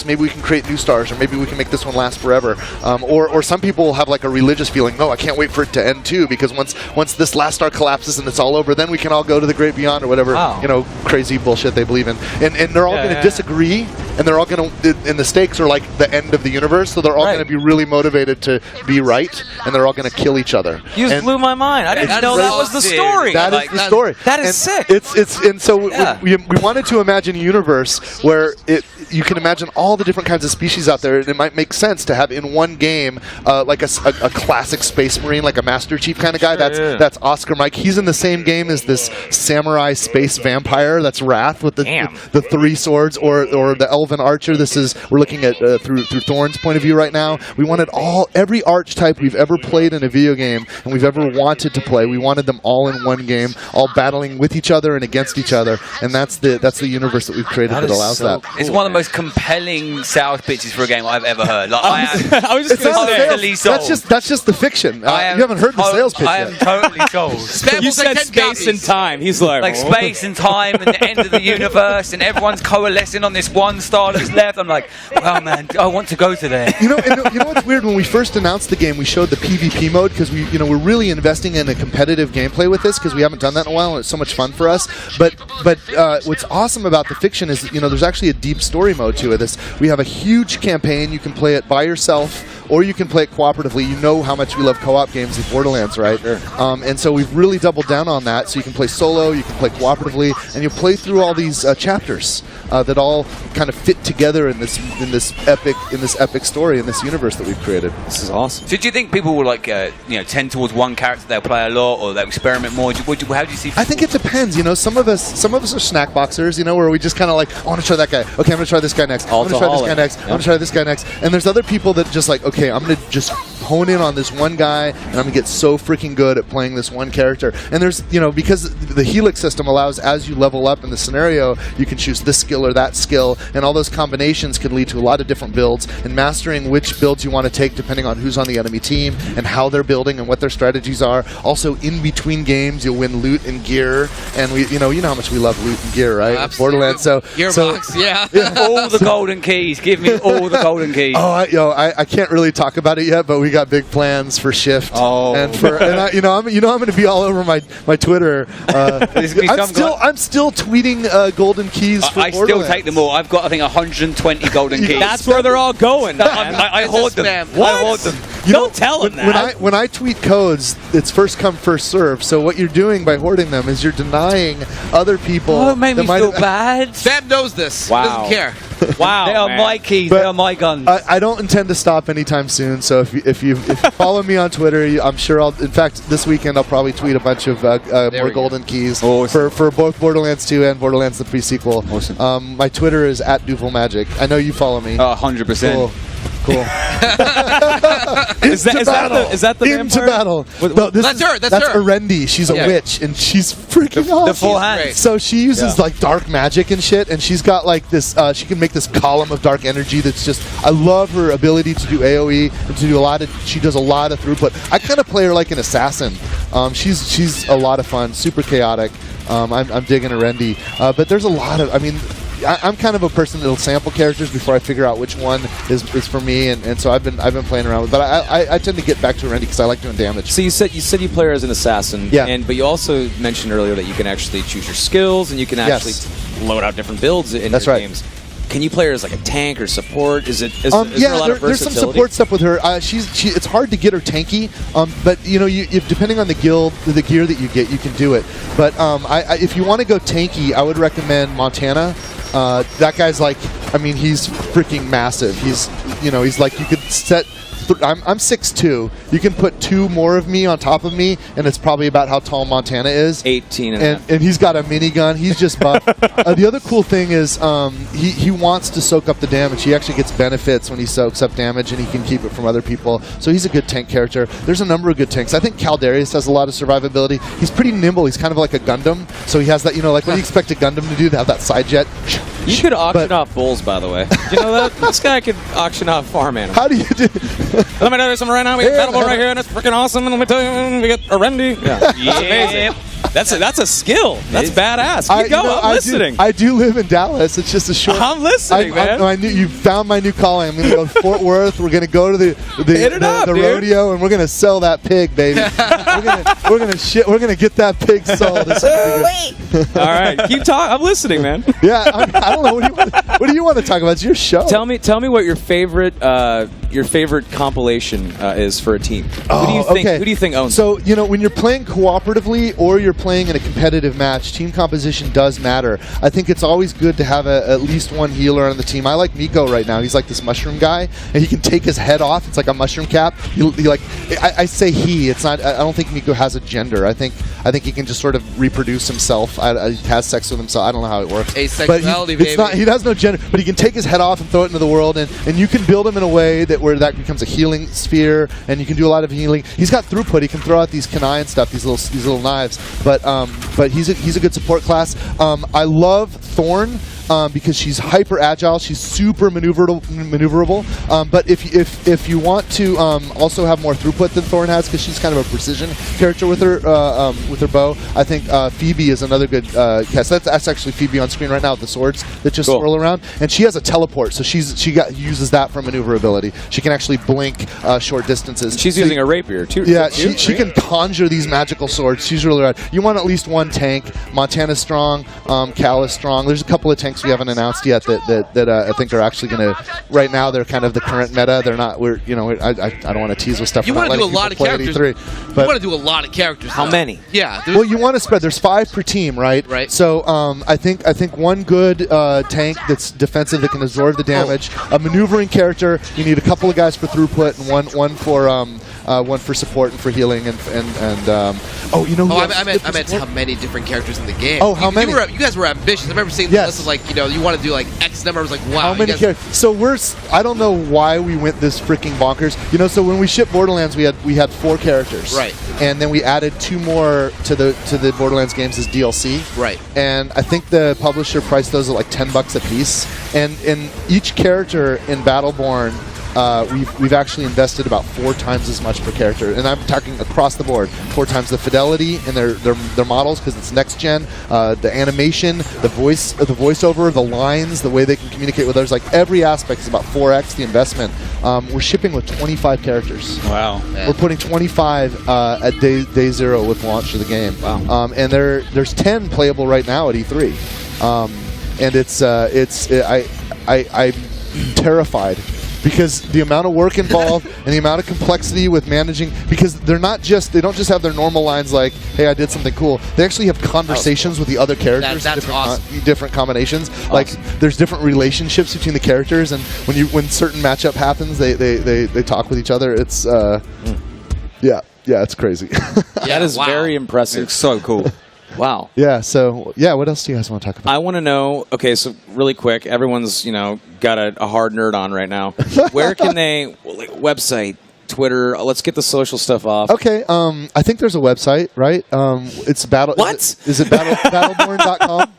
maybe we can create new stars, or maybe we can make this one last forever. Or some people have like a religious feeling, no, I can't wait for it to end too, because once this last star collapses and it's all over, then we can all go to the great beyond or whatever, you know, crazy bullshit they believe in. And they're all going to disagree, and they're all going to, and the stakes are like the end of the universe, so they're all going to be really motivated to be right, and they're all going to kill each other. You just blew my mind. I didn't know that was the story. That is the story. That is sick. And so we wanted to imagine a universe where you can imagine all the different kinds of species out there, and it might make sense to have in one game like a classic space marine, like a Master Chief kind of guy. That's Oscar Mike. He's in the same game as this samurai space vampire. That's Wrath with the 3 swords, or the elven archer. We're looking at through Thorn's point of view right now. We wanted every archetype we've ever played in a video game and we've ever wanted to play. We wanted them all in one game, all battling with each other and against each other, and that's the universe that we've created that allows that. Cool. It's one of the most compelling sales pitches for a game I've ever heard. Like, I was just totally sold. That's just the fiction. You haven't heard the sales pitch I am totally sold. You said space and time. He's like space and time and the end of the universe, and everyone's coalescing on this one star that's left. I'm like, wow, man, I want to go to there. You know what's weird? When we first announced the game, we showed the PvP mode because we're really investing in a competitive gameplay with this because we haven't done that in a while, and it's so much fun for us. But what's awesome about the fiction is there's actually a deep story mode to it. We have a huge campaign. You can play it by yourself, or you can play it cooperatively. You know how much we love co-op games in Borderlands, right? Sure. And so we've really doubled down on that. So you can play solo, you can play cooperatively, and you'll play through all these chapters that all kind of fit together in this epic story in this universe that we've created. This is awesome. So do you think people will tend towards one character they'll play a lot, or they'll experiment more? How do you see? I think it depends. Some of us are snack boxers. Where we just kind of like, I want to try that guy. Okay, I'm going to try this guy next. I'm going to try this guy next. I'm going to try this guy next. And there's other people that just like, okay, I'm going to just hone in on this one guy, and I'm going to get so freaking good at playing this one character. And there's, because the Helix system allows, as you level up in the scenario, you can choose this skill or that skill, and all those combinations can lead to a lot of different builds, and mastering which builds you want to take depending on who's on the enemy team and how they're building and what their strategies are. Also, in between games, you'll win loot and gear, and you know how much we love loot and gear, right? Absolutely. Borderlands, Gearbox, yeah. All the golden keys. Give me all the golden keys. Oh, I can't really talk about it yet, but we got big plans for Shift. Oh, and I'm going to be all over my Twitter. I'm still tweeting golden keys for I still take them all. I've got, I think, 120 golden keys. That's where they're all going. I hoard them. What? I hoard them. Don't tell them that. When I tweet codes, it's first come, first serve. So what you're doing by hoarding them is you're denying other people. Oh, it made me feel bad. Sam knows this. Wow. He doesn't care. Wow, they are my keys. They are my guns. I don't intend to stop anytime soon. So if you follow me on Twitter, I'm sure in fact, this weekend I'll probably tweet a bunch of more golden keys for both Borderlands 2 and Borderlands the pre-sequel. Awesome. My Twitter is @DuvalMagic. I know you follow me. 100%. Cool. Is that the Into vampire? battle. No, That's her. That's Arendi. She's a witch, and she's freaking awesome. The full hand. So she uses like dark magic and shit, and she's got like this. She can make this column of dark energy. That's just. I love her ability to do AOE and to do a lot of. She does a lot of throughput. I kind of play her like an assassin. She's a lot of fun. Super chaotic. I'm digging Arendi, but there's a lot of. I'm kind of a person that'll sample characters before I figure out which one is for me, and so I've been playing around with. But I tend to get back to Arendi because I like doing damage. So you said you play her as an assassin, but you also mentioned earlier that you can actually choose your skills and you can actually load out different builds in your games. Can you play her as like a tank or support? Is there a lot of versatility? There's some support stuff with her. It's hard to get her tanky, but depending on the gear that you get, you can do it. But if you want to go tanky, I would recommend Montana. That guy's like, he's freaking massive. He's like, you could set. I'm 6'2". You can put 2 more of me on top of me, and it's probably about how tall Montana is. 18 and he's got a minigun. He's just buff. The other cool thing is he wants to soak up the damage. He actually gets benefits when he soaks up damage, and he can keep it from other people. So he's a good tank character. There's a number of good tanks. I think Caldarius has a lot of survivability. He's pretty nimble. He's kind of like a Gundam. So he has that, like what do you expect a Gundam to do? To have that side jet? You could auction off bulls, by the way. You know that? This guy could auction off farm animals. How do you do? Let me tell you something right now. We got Battleborn right here, and it's freaking awesome. And let me tell you, we got Arendi. Yeah. Yeah. That's a skill. That's badass. Keep going. I'm listening. I do live in Dallas. It's just a short. I'm listening, man. I knew you found my new calling. I'm going to go to Fort Worth. We're going to go to the rodeo, and we're going to sell that pig, baby. we're going to get that pig sold. All right, keep talking. I'm listening, man. Yeah, I don't know. What do you want to talk about? It's your show. Tell me what your favorite compilation is for a team. Who do you think owns? So when you're playing cooperatively or you're playing in a competitive match, team composition does matter. I think it's always good to have at least one healer on the team. I like Miko right now. He's like this mushroom guy, and he can take his head off. It's like a mushroom cap. I say he. It's not. I don't think Miko has a gender. I think he can just sort of reproduce himself. He has sex with himself. I don't know how it works. Asexuality, baby. He has no gender, but he can take his head off and throw it into the world, and you can build him in a way where that becomes a healing sphere, and you can do a lot of healing. He's got throughput. He can throw out these kunai and stuff, these little knives. But he's a good support class. I love Thorn. Because she's hyper agile, she's super maneuverable. But if you want to also have more throughput than Thorn has, because she's kind of a precision character with her bow, I think Phoebe is another good cast. That's actually Phoebe on screen right now with the swords that just swirl around, and she has a teleport, so she uses that for maneuverability. She can actually blink short distances. She's using a rapier too. Yeah, she can conjure these magical swords. She's really rad. You want at least one tank. Montana's strong. Cal is strong. There's a couple of tanks we haven't announced yet that I think are actually going to. Right now, they're kind of the current meta. They're not. I don't want to tease with stuff. You want to do a lot of characters. You want to do a lot of characters. How many? Yeah. Well, you want to spread. There's 5 per team, right? Right. So I think one good tank that's defensive that can absorb the damage. A maneuvering character. You need a couple of guys for throughput and one for support and for healing I meant how many different characters in the game. Oh, how many? You guys were ambitious. I remember seeing the list of you want to do like X number. I was like, wow. How many characters? So I don't know why we went this freaking bonkers. So when we shipped Borderlands, we had 4 characters. Right. And then we added 2 more to the Borderlands games as DLC. Right. And I think the publisher priced those at like $10 a piece. And in each character in Battleborn, we've actually invested about 4 times as much per character, and I'm talking across the board. 4 times the fidelity in their models because it's next gen, the animation, the voiceover, the lines, the way they can communicate with others. Like every aspect is about 4x the investment. We're shipping with 25 characters. Wow. We're putting 25 at day 0 with launch of the game. Wow. And there's 10 playable right now at E3, and I'm terrified. Because the amount of work involved and the amount of complexity with managing, because they don't just have their normal lines like, hey, I did something cool. They actually have conversations with the other characters. That's awesome. Different combinations. Awesome. Like there's different relationships between the characters, and when certain matchup happens, they talk with each other. It's it's crazy. That is very impressive. It's so cool. Wow. Yeah. So what else do you guys want to talk about? I want to know. Okay, so really quick, everyone's got a hard nerd on right now. Where can they website, Twitter? Let's get the social stuff off. Okay. I think there's a website, right? It's What? Is it battleborn.com?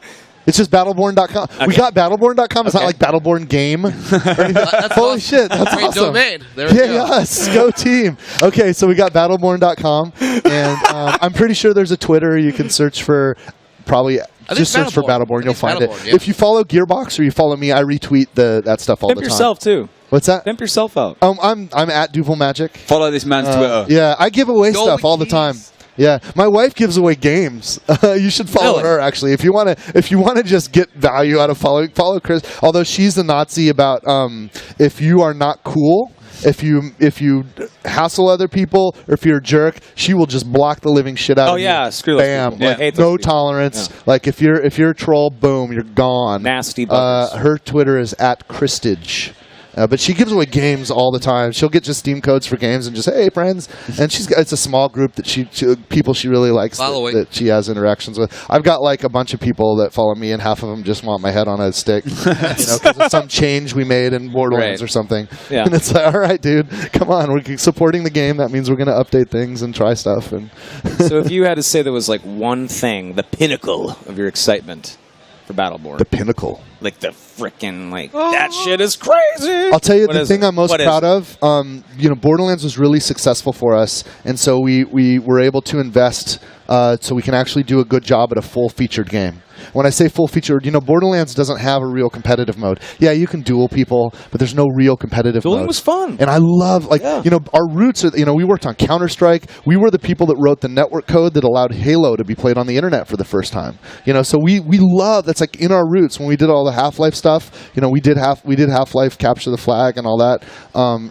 It's just battleborn.com. Okay. We got battleborn.com. It's not like Battleborn game. Holy shit, that's great awesome. Domain. There we go. Yes, go team. Okay, so we got battleborn.com, and I'm pretty sure there's a Twitter you can search for. Probably just search for Battleborn. You'll find it. Yeah. If you follow Gearbox or you follow me, I retweet that stuff all the time. Pimp yourself too. What's that? Pimp yourself out. I'm at Duvel Magic. Follow this man's Twitter. Yeah, I give away stuff all the time. Yeah, my wife gives away games. You should follow her actually if you want to just get value out of follow Chris. Although she's the Nazi about if you are not cool, if you hassle other people, or if you're a jerk, she will just block the living shit out of you. Oh yeah, screw those people. Like, no tolerance. Yeah. Like if you're a troll, boom, you're gone. Nasty buggers. Her Twitter is @Christage. But she gives away games all the time. She'll get just Steam codes for games and just, hey, friends. And it's a small group that people she really likes that she has interactions with. I've got like a bunch of people that follow me, and half of them just want my head on a stick, because of some change we made in Borderlands or something. Yeah. And it's like, all right, dude, come on, we're supporting the game. That means we're going to update things and try stuff. And so if you had to say there was like one thing, the pinnacle of your excitement for Battleborn. The pinnacle. Like the frickin' that shit is crazy. I'll tell you the thing I'm most proud of. Borderlands was really successful for us, and so we were able to invest so we can actually do a good job at a full-featured game. When I say full-featured, Borderlands doesn't have a real competitive mode. Yeah, you can duel people, but there's no real competitive mode. Dueling was fun. And I love, our roots are, we worked on Counter-Strike. We were the people that wrote the network code that allowed Halo to be played on the internet for the first time. So we love, that's like in our roots. When we did all the Half-Life stuff, we did Half-Life Capture the Flag and all that.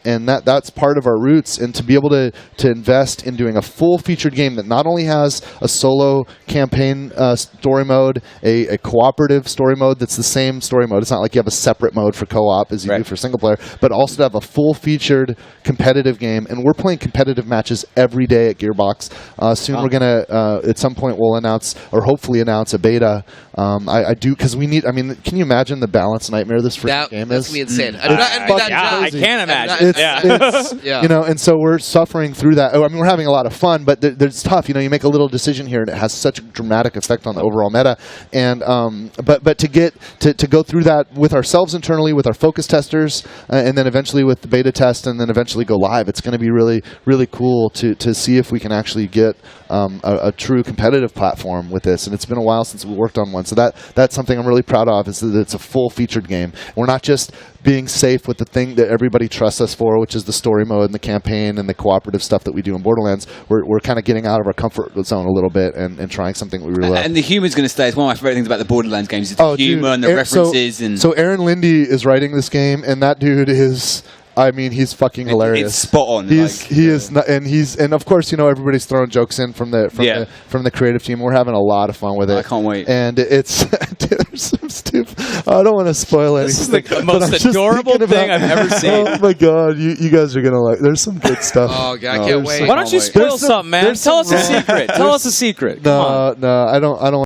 And that's part of our roots. And to be able to invest in doing a full-featured game that not only has a solo campaign story mode, a cooperative story mode that's the same story mode. It's not like you have a separate mode for co-op as you do for single player, but also to have a full-featured competitive game. And we're playing competitive matches every day at Gearbox. Soon we're going to, at some point, we'll announce, or hopefully announce, a beta. I do, because we need, can you imagine the balance nightmare this freaking game is? That's me insane. I can't imagine. It's, and so we're suffering through that. We're having a lot of fun, but it's tough. You make a little decision here, and it has such a dramatic effect on the overall meta. And but to go through that with ourselves internally, with our focus testers, and then eventually with the beta test, and then eventually go live, it's going to be really, really cool to see if we can actually get a true competitive platform with this. And it's been a while since we worked on one, so that's something I'm really proud of, is that it's a full-featured game. We're not just being safe with the thing that everybody trusts us for, which is the story mode and the campaign and the cooperative stuff that we do in Borderlands. We're kind of getting out of our comfort zone a little bit and trying something we really love. And the humor's going to stay. It's one of my favorite things about the Borderlands games is the humor and the references. So Aaron Lindy is writing this game, and that dude is... he's fucking hilarious. It's spot on. And of course, everybody's throwing jokes in from the creative team. We're having a lot of fun with it. I can't wait. And it's there's some stupid. I don't want to spoil anything. This is the most adorable thing I've ever seen. Oh my god, you guys are gonna like. There's some good stuff. Oh god, I can't wait. Why don't you spoil something, man? Tell us a secret. Tell us a secret. No, I don't.